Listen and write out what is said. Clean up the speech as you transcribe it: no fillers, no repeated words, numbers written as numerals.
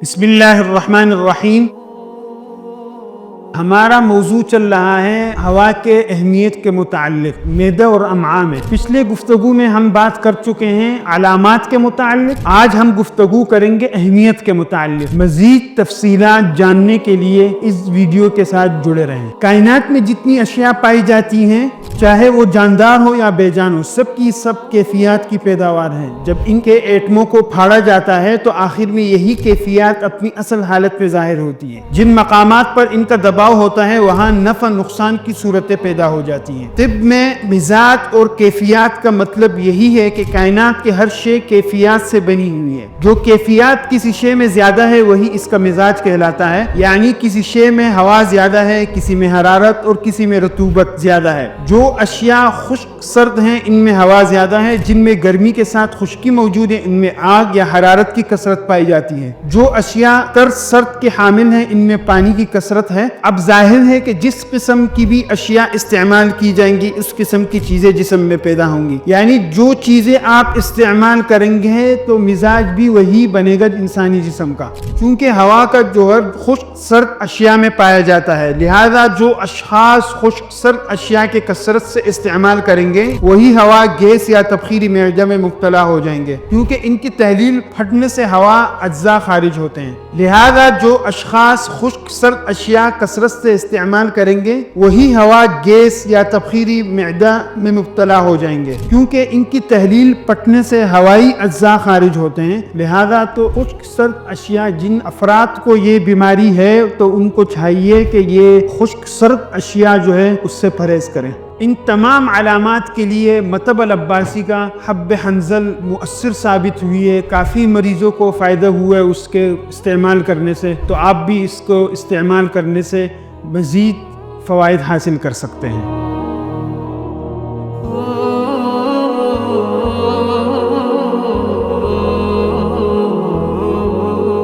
बिस्मिल्लाहिर्रहमानिर्रहीम। हमारा मौजू चल रहा है हवा के अहमियत के मुताल्लिक मैदा और अम्आ में। पिछले गुफ्तगू में हम बात कर चुके हैं अलामात के मुताल्लिक। आज हम गुफ्तगू करेंगे अहमियत के मुताल्लिक। मज़ीद तफसीलात जानने के लिए इस वीडियो के साथ जुड़े रहें। कायनात में जितनी अशिया पाई जाती हैं, चाहे वो जानदार हो या बेजान हो, सब की सब कैफियत की पैदावार है। जब इनके एटमों को फाड़ा जाता है तो आखिर में यही कैफियत अपनी असल हालत में जाहिर होती है। जिन मकामात पर इनका दबाव होता है वहाँ नफ़ा नुकसान की सूरतें पैदा हो जाती हैं। तिब में मिजाज और कैफियत का मतलब यही है कि कायनात के हर शे कैफियत से बनी हुई है। जो कैफियत किसी शे में ज्यादा है वही इसका मिजाज कहलाता है। यानी किसी शे में हवा ज्यादा है, किसी में हरारत और किसी में रतूबत ज्यादा है। जो अशिया खुश्क सर्द हैं इनमें हवा ज्यादा है, जिनमें गर्मी के साथ खुश्की मौजूद है इनमें आग या हरारत की कसरत पाई जाती है। जो अशिया तर्द सर्द के हामिल हैं इनमें पानी की कसरत है। अब जाहिर है कि जिस किस्म की भी अशिया इस्तेमाल की जाएंगी उस किस्म की चीजें जिस्म में पैदा होंगी। यानी जो चीजें आप इस्तेमाल करेंगे तो मिजाज भी वही बनेगा इंसानी जिस्म का। क्योंकि हवा का जोहर खुश्क सर्द अशिया में पाया जाता है, लिहाजा जो अशखास खुश्क सर्द अशिया के कसरत से इस्तेमाल करेंगे वही हवा गैस या तबखीरी मैदा में मुब्तला हो जाएंगे। क्योंकि इनकी तहलील फटने से हवा अज्जा खारिज होते हैं। लिहाजा जो अशखास खुश्क सर्द अशिया कसरत से इस्तेमाल करेंगे वही हवा गैस या तबखीरी मैदा में मुब्तला हो जाएंगे। क्योंकि इनकी तहलील फटने से हवाई अज्जा खारिज होते हैं। लिहाजा तो खुश्क सर्द अशिया जिन अफराद को ये बीमारी है तो उनको चाहिए कि ये खुश्क सर्द अशिया जो है उससे परहेज करें। इन तमाम अलामात के लिए मतब अल-अब्बासी का हब्ब हंजल मुअस्सिर साबित हुई है। काफ़ी मरीज़ों को फ़ायदा हुआ है उसके इस्तेमाल करने से। तो आप भी इसको इस्तेमाल करने से मज़ीद फ़वाइद हासिल कर सकते हैं।